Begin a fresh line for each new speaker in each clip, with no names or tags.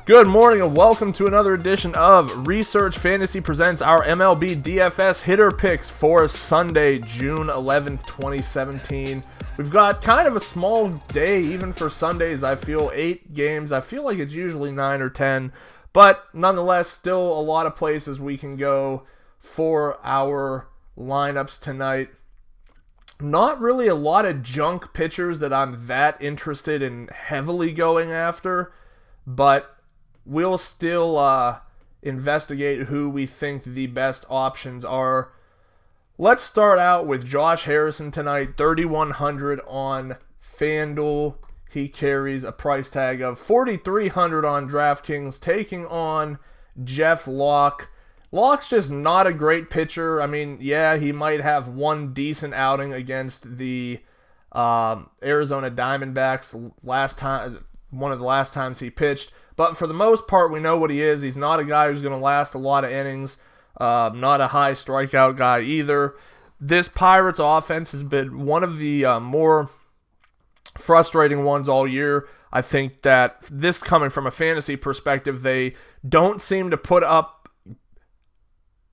Good morning and welcome to another edition of Research Fantasy presents our MLB DFS hitter picks for Sunday, June 11th, 2017. We've got kind of a small day even for Sundays. I feel 8 games. I feel like it's usually 9 or 10, but nonetheless, still a lot of places we can go for our lineups tonight. Not really a lot of junk pitchers that I'm that interested in heavily going after, but we'll still investigate who we think the best options are. Let's start out with Josh Harrison tonight, 3,100 on FanDuel. He carries a price tag of 4,300 on DraftKings, taking on Jeff Locke. Locke's just not a great pitcher. I mean, yeah, he might have one decent outing against the Arizona Diamondbacks one of the last times he pitched. But for the most part, we know what he is. He's not a guy who's going to last a lot of innings. Not a high strikeout guy either. This Pirates offense has been one of the more frustrating ones all year. I think that this, coming from a fantasy perspective, they don't seem to put up,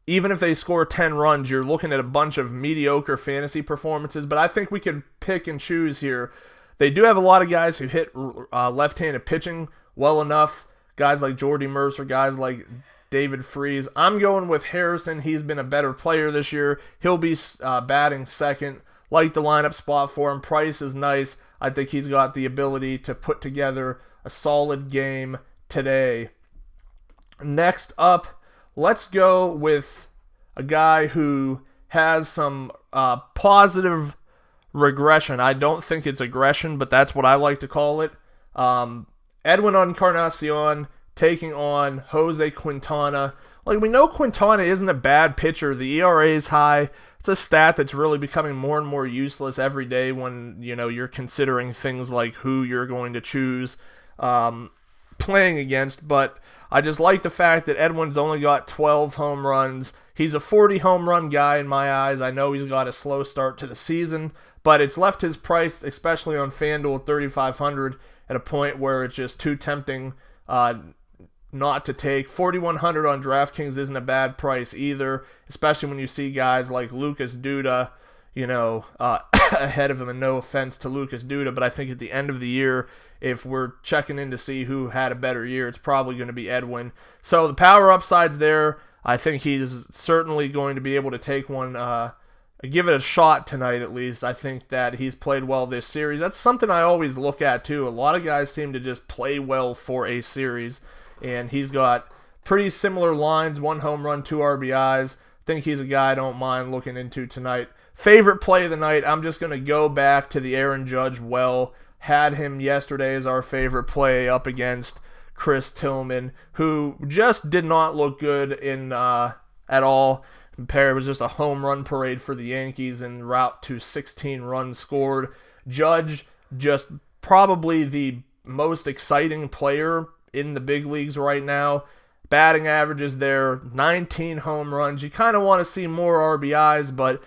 even if they score 10 runs, you're looking at a bunch of mediocre fantasy performances. But I think we could pick and choose here. They do have a lot of guys who hit left-handed pitching well enough. Guys like Jordy Mercer, guys like David Freese. I'm going with Harrison. He's been a better player this year. He'll be batting second. Like the lineup spot for him. Price is nice. I think he's got the ability to put together a solid game today. Next up, let's go with a guy who has some positive regression. I don't think it's aggression, but that's what I like to call it. Edwin Encarnacion taking on Jose Quintana. Like, we know Quintana isn't a bad pitcher. The ERA is high. It's a stat that's really becoming more and more useless every day when, you're considering things like who you're going to choose playing against. But I just like the fact that Edwin's only got 12 home runs. He's a 40 home run guy in my eyes. I know he's got a slow start to the season, but it's left his price, especially on FanDuel at 3,500, at a point where it's just too tempting not to take. 4,100 on DraftKings isn't a bad price either, especially when you see guys like Lucas Duda, ahead of him. And no offense to Lucas Duda, but I think at the end of the year, if we're checking in to see who had a better year, it's probably going to be Edwin. So the power upside's there. I think he's certainly going to be able to take one, give it a shot tonight at least. I think that he's played well this series. That's something I always look at too. A lot of guys seem to just play well for a series, and he's got pretty similar lines, 1 home run, 2 RBIs. I think he's a guy I don't mind looking into tonight. Favorite play of the night, I'm just going to go back to the Aaron Judge well. Had him yesterday as our favorite play up against Chris Tillman, who just did not look good at all. It was just a home run parade for the Yankees en route to 16 runs scored. Judge, just probably the most exciting player in the big leagues right now. Batting averages there, 19 home runs. You kind of want to see more RBIs, but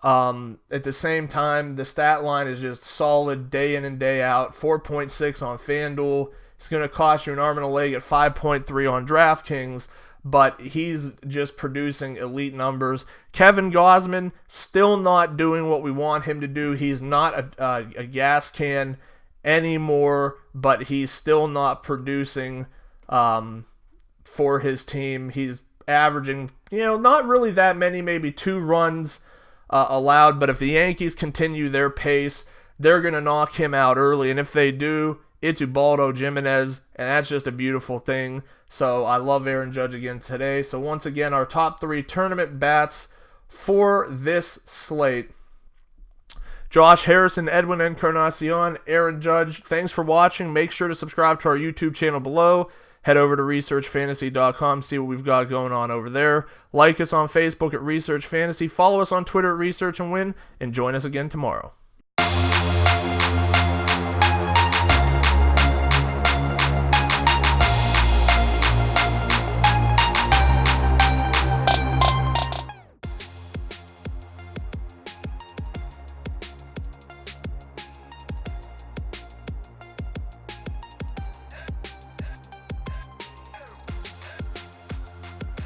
at the same time, the stat line is just solid day in and day out. 4.6 on FanDuel. It's going to cost you an arm and a leg at 5.3 on DraftKings, but he's just producing elite numbers. Kevin Gausman, still not doing what we want him to do. He's not a gas can anymore, but he's still not producing for his team. He's averaging, not really that many, maybe 2 runs allowed, but if the Yankees continue their pace, they're going to knock him out early, and if they do, it's Ubaldo Jimenez, and that's just a beautiful thing. So I love Aaron Judge again today. So once again, our top 3 tournament bats for this slate: Josh Harrison, Edwin Encarnacion, Aaron Judge. Thanks for watching. Make sure to subscribe to our YouTube channel below. Head over to researchfantasy.com, see what we've got going on over there. Like us on Facebook at Research Fantasy. Follow us on Twitter at Research and Win, and join us again tomorrow.